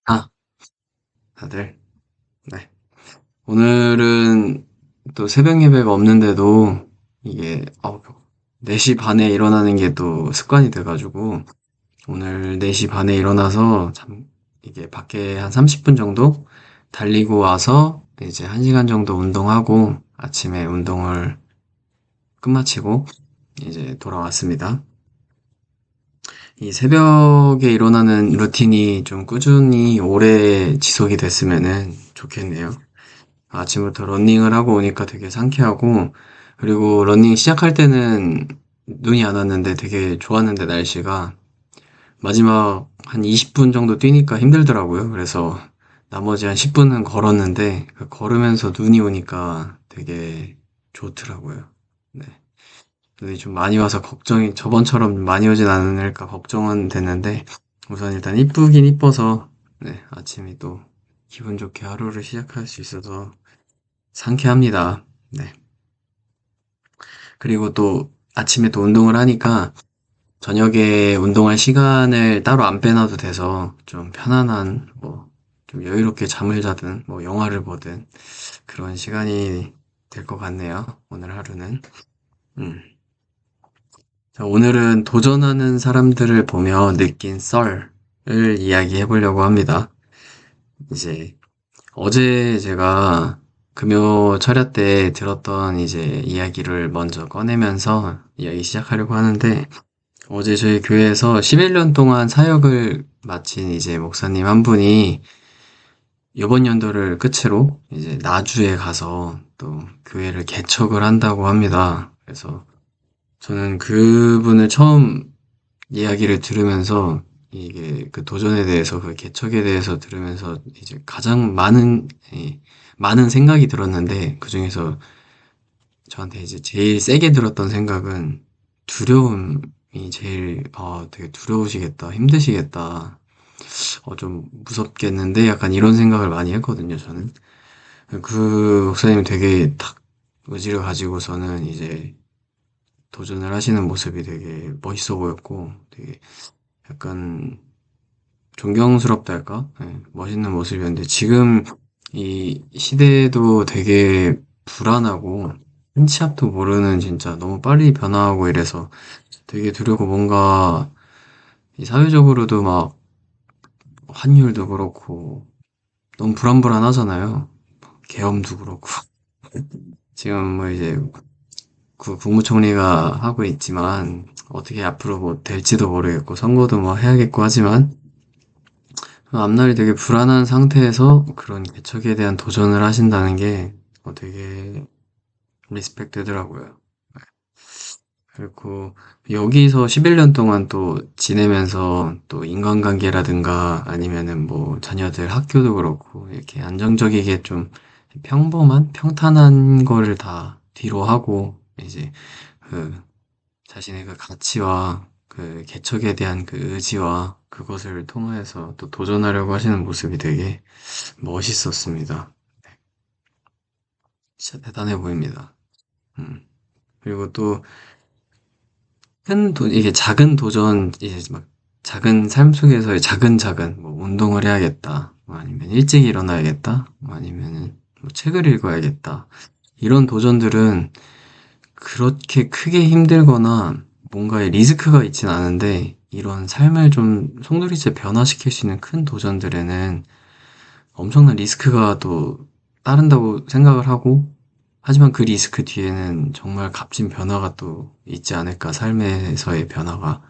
아, 다들. 네. 오늘은 또 새벽 예배가 없는데도 이게 4시 반에 일어나는 게 또 습관이 돼가지고 오늘 4시 반에 일어나서 참 이게 밖에 한 30분 정도 달리고 와서 이제 1시간 정도 운동하고 아침에 운동을 끝마치고 이제 돌아왔습니다. 이 새벽에 일어나는 루틴이 좀 꾸준히 오래 지속이 됐으면은 좋겠네요. 아침부터 러닝을 하고 오니까 되게 상쾌하고, 그리고 러닝 시작할 때는 눈이 안 왔는데 되게 좋았는데 날씨가 마지막 한 20분 정도 뛰니까 힘들더라고요. 그래서 나머지 한 10분은 걸었는데 그 걸으면서 눈이 오니까 되게 좋더라고요. 네. 눈이 좀 많이 와서 걱정이 저번처럼 많이 오진 않을까 걱정은 됐는데 우선 일단 이쁘긴 이뻐서 네, 아침이 또 기분 좋게 하루를 시작할 수 있어서 상쾌합니다. 네. 그리고 또 아침에 또 운동을 하니까 저녁에 운동할 시간을 따로 안 빼놔도 돼서 좀 편안한, 좀 여유롭게 잠을 자든, 영화를 보든 그런 시간이 될 것 같네요. 오늘 하루는. 음. 자, 오늘은 도전하는 사람들을 보며 느낀 썰을 이야기해 보려고 합니다. 이제 어제 제가 금요 철야 때 들었던 이제 이야기를 먼저 꺼내면서 이야기 시작하려고 하는데, 어제 저희 교회에서 11년 동안 사역을 마친 이제 목사님 한 분이 이번 연도를 끝으로 이제 나주에 가서 또 교회를 개척을 한다고 합니다. 그래서 저는 그분을 처음 이야기를 들으면서 이게 그 도전에 대해서 그 개척에 대해서 들으면서 이제 가장 많은 생각이 들었는데 그중에서 저한테 이제 제일 세게 들었던 생각은 두려움이 제일 되게 두려우시겠다, 힘드시겠다, 좀 무섭겠는데 약간 이런 생각을 많이 했거든요, 저는. 그 목사님 되게 탁 의지를 가지고서는 이제 도전을 하시는 모습이 되게 멋있어 보였고 되게 약간 존경스럽다 할까? 네, 멋있는 모습이었는데 지금 이 시대도 되게 불안하고 한치 앞도 모르는 진짜 너무 빨리 변화하고 이래서 되게 두렵고 뭔가 이 사회적으로도 막 환율도 그렇고 너무 불안불안하잖아요. 계엄도 그렇고 지금 뭐 이제 국무총리가 하고 있지만 어떻게 앞으로 뭐 될지도 모르겠고 선거도 뭐 해야겠고 하지만 앞날이 되게 불안한 상태에서 그런 개척에 대한 도전을 하신다는 게 되게 리스펙 되더라고요. 그리고 여기서 11년 동안 또 지내면서 또 인간관계라든가 아니면은 뭐 자녀들 학교도 그렇고 이렇게 안정적이게 좀 평탄한 거를 다 뒤로 하고 이제 그 자신의 그 가치와 그 개척에 대한 그 의지와 그것을 통해서 또 도전하려고 하시는 모습이 되게 멋있었습니다. 진짜 대단해 보입니다. 음. 그리고 또 이게 작은 도전, 이제 막 작은 삶 속에서의 작은 뭐 운동을 해야겠다. 뭐 아니면 일찍 일어나야겠다. 뭐 아니면은 뭐 책을 읽어야겠다. 이런 도전들은 그렇게 크게 힘들거나 뭔가의 리스크가 있진 않은데 이런 삶을 좀 송두리째 변화시킬 수 있는 큰 도전들에는 엄청난 리스크가 또 따른다고 생각을 하고 하지만 그 리스크 뒤에는 정말 값진 변화가 또 있지 않을까, 삶에서의 변화가.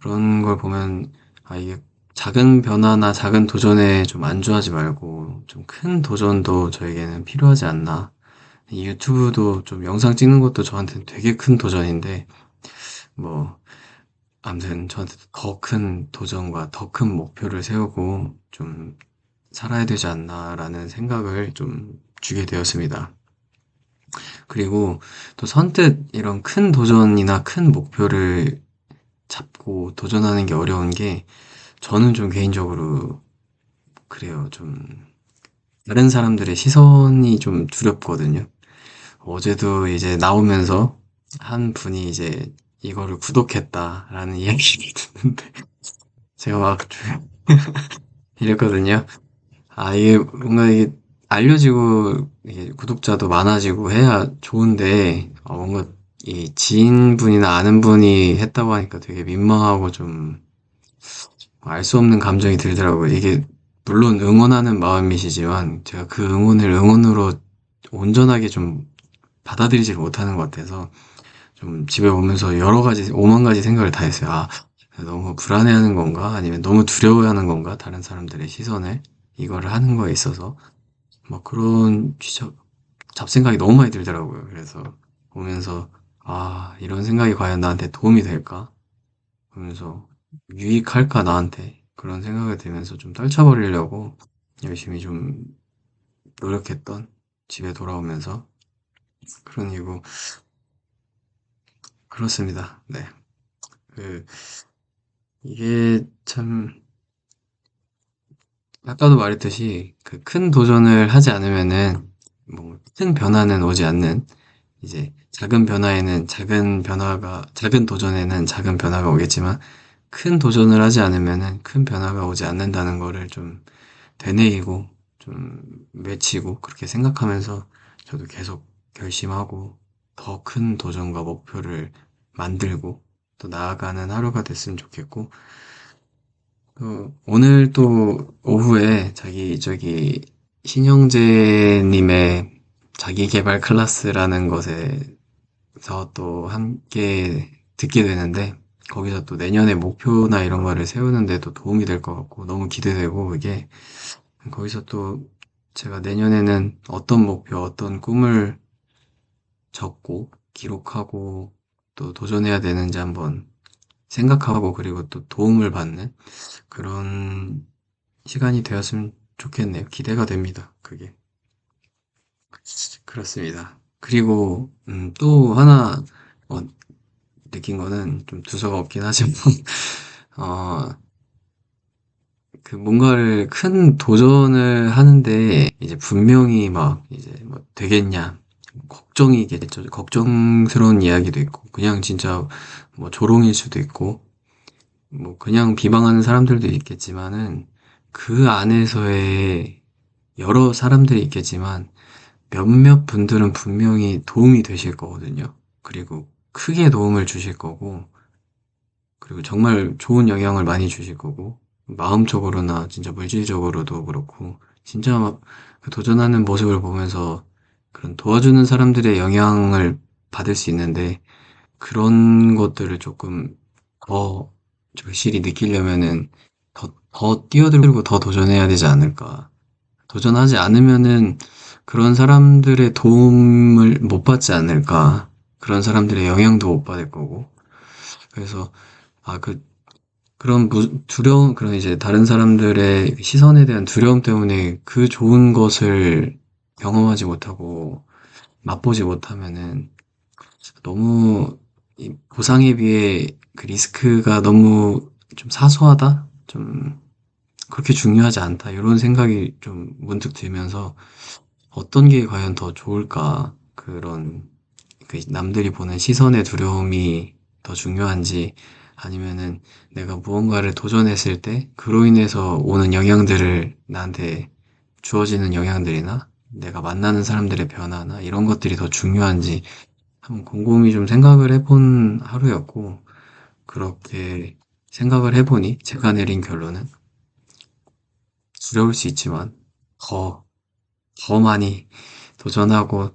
그런 걸 보면, 이게 작은 변화나 작은 도전에 좀 안주하지 말고, 좀 큰 도전도 저에게는 필요하지 않나. 이 유튜브도 좀 영상 찍는 것도 저한테는 되게 큰 도전인데, 뭐, 아무튼 저한테 더 큰 도전과 더 큰 목표를 세우고 좀 살아야 되지 않나라는 생각을 좀 주게 되었습니다. 그리고 또 선뜻 이런 큰 도전이나 큰 목표를 잡고 도전하는 게 어려운 게 저는 좀 개인적으로 그래요. 좀 다른 사람들의 시선이 좀 두렵거든요. 어제도 이제 나오면서 한 분이 이제 이거를 구독했다라는 이야기를 듣는데 제가 막 이랬거든요. 아, 이게 뭔가 이게 알려지고 이게 구독자도 많아지고 해야 좋은데, 뭔가 이 지인분이나 아는 분이 했다고 하니까 되게 민망하고 좀 알 수 없는 감정이 들더라고요. 이게 물론 응원하는 마음이시지만 제가 그 응원을 응원으로 온전하게 좀 받아들이지 못하는 것 같아서 좀 집에 오면서 여러 가지, 오만 가지 생각을 다 했어요. 아, 너무 불안해하는 건가? 아니면 너무 두려워하는 건가? 다른 사람들의 시선을 이거를 하는 거에 있어서 막 그런 잡생각이 너무 많이 들더라고요. 그래서 보면서 아, 이런 생각이 과연 나한테 도움이 될까? 그러면서 유익할까 나한테 그런 생각이 들면서 좀 떨쳐버리려고 열심히 좀 노력했던 집에 돌아오면서 그런 이유고 그렇습니다. 네. 그 이게 참 아까도 말했듯이 그 큰 도전을 하지 않으면은 뭐 큰 변화는 오지 않는 이제 작은 변화에는 작은 도전에는 작은 변화가 오겠지만 큰 도전을 하지 않으면은 큰 변화가 오지 않는다는 거를 좀 되뇌이고 좀 외치고 그렇게 생각하면서 저도 계속 결심하고 더 큰 도전과 목표를 만들고 또 나아가는 하루가 됐으면 좋겠고 오늘 또 오후에 신영재님의 자기계발 클래스라는 것에서 또 함께 듣게 되는데 거기서 또 내년에 목표나 이런 거를 세우는 데도 도움이 될 것 같고 너무 기대되고 이게 거기서 또 제가 내년에는 어떤 목표, 어떤 꿈을 적고 기록하고 또 도전해야 되는지 한번 생각하고 그리고 또 도움을 받는 그런 시간이 되었으면 좋겠네요. 기대가 됩니다. 그게. 그렇습니다. 그리고 또 하나 어, 느낀 거는 좀 두서가 없긴 하지만 어, 그 뭔가를 큰 도전을 하는데 이제 분명히 막 이제 뭐 되겠냐 걱정이겠죠. 걱정스러운 이야기도 있고 그냥 진짜 뭐 조롱일 수도 있고 뭐 그냥 비방하는 사람들도 있겠지만은 그 안에서의 여러 사람들이 있겠지만 몇몇 분들은 분명히 도움이 되실 거거든요. 그리고 크게 도움을 주실 거고 그리고 정말 좋은 영향을 많이 주실 거고, 마음적으로나 진짜 물질적으로도 그렇고, 진짜 막그 도전하는 모습을 보면서 그런 도와주는 사람들의 영향을 받을 수 있는데, 그런 것들을 조금 더 절실히 느끼려면은 더 뛰어들고 더 도전해야 되지 않을까. 도전하지 않으면은 그런 사람들의 도움을 못 받지 않을까. 그런 사람들의 영향도 못 받을 거고. 그래서 아, 두려움, 그런 이제 다른 사람들의 시선에 대한 두려움 때문에 그 좋은 것을 경험하지 못하고 맛보지 못하면은 너무 이 보상에 비해 그 리스크가 너무 좀 사소하다? 좀 그렇게 중요하지 않다. 이런 생각이 좀 문득 들면서 어떤 게 과연 더 좋을까? 그 남들이 보는 시선의 두려움이 더 중요한지 아니면은 내가 무언가를 도전했을 때 그로 인해서 오는 영향들을 나한테 주어지는 영향들이나 내가 만나는 사람들의 변화나 이런 것들이 더 중요한지 한번 곰곰이 좀 생각을 해본 하루였고 그렇게 생각을 해보니 제가 내린 결론은 두려울 수 있지만 더, 더 많이 도전하고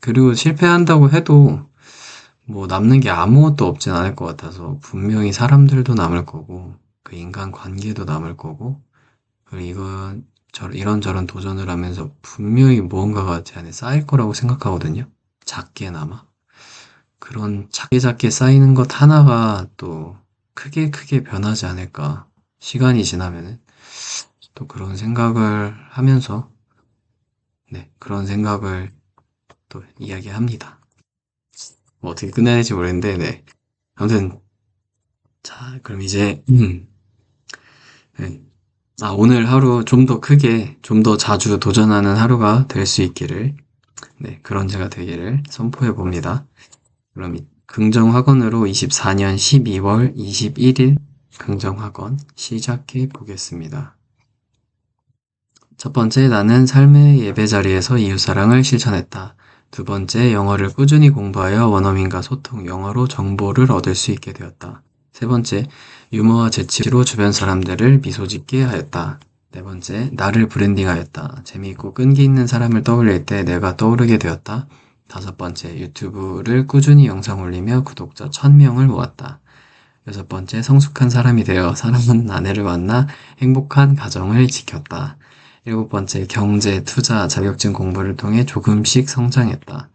그리고 실패한다고 해도 뭐 남는 게 아무것도 없진 않을 것 같아서 분명히 사람들도 남을 거고 그 인간 관계도 남을 거고 그리고 이런저런 도전을 하면서 분명히 무언가가 제 안에 쌓일 거라고 생각하거든요. 작게나마. 그런 작게 작게 쌓이는 것 하나가 또 크게 크게 변하지 않을까. 시간이 지나면은 또 그런 생각을 하면서 네, 그런 생각을 또 이야기합니다. 뭐 어떻게 끝내야 될지 모르겠는데 네. 아무튼 자, 그럼 이제 네. 오늘 하루 좀 더 크게, 좀 더 자주 도전하는 하루가 될 수 있기를, 네, 그런 제가 되기를 선포해 봅니다. 그럼 긍정학원으로 24년 12월 21일 긍정학원 시작해 보겠습니다. 첫 번째, 나는 삶의 예배 자리에서 이웃사랑을 실천했다. 두 번째, 영어를 꾸준히 공부하여 원어민과 소통, 영어로 정보를 얻을 수 있게 되었다. 세 번째, 유머와 재치로 주변 사람들을 미소 짓게 하였다. 네 번째, 나를 브랜딩하였다. 재미있고 끈기 있는 사람을 떠올릴 때 내가 떠오르게 되었다. 다섯 번째, 유튜브를 꾸준히 영상 올리며 구독자 1000명을 모았다. 여섯 번째, 성숙한 사람이 되어 사랑하는 아내를 만나 행복한 가정을 지켰다. 일곱 번째, 경제, 투자, 자격증 공부를 통해 조금씩 성장했다.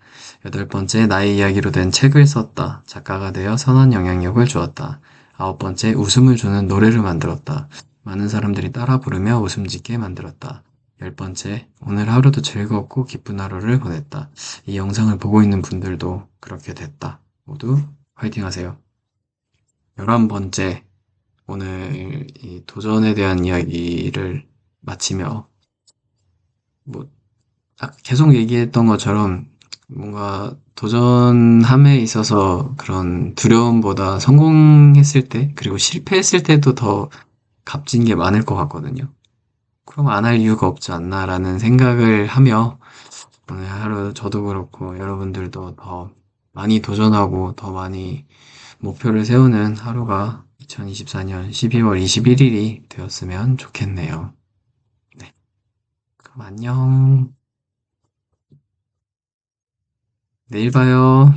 여덟 번째, 나의 이야기로 된 책을 썼다. 작가가 되어 선한 영향력을 주었다. 아홉 번째, 웃음을 주는 노래를 만들었다. 많은 사람들이 따라 부르며 웃음 짓게 만들었다. 열 번째, 오늘 하루도 즐겁고 기쁜 하루를 보냈다. 이 영상을 보고 있는 분들도 그렇게 됐다. 모두 화이팅 하세요. 11번째, 오늘 이 도전에 대한 이야기를 마치며, 뭐, 계속 얘기했던 것처럼 뭔가 도전함에 있어서 그런 두려움보다 성공했을 때, 그리고 실패했을 때도 더 값진 게 많을 것 같거든요. 그럼 안 할 이유가 없지 않나라는 생각을 하며, 오늘 하루 저도 그렇고 여러분들도 더 많이 도전하고 더 많이 목표를 세우는 하루가 2024년 12월 21일이 되었으면 좋겠네요. 네. 그럼 안녕. 내일 봐요.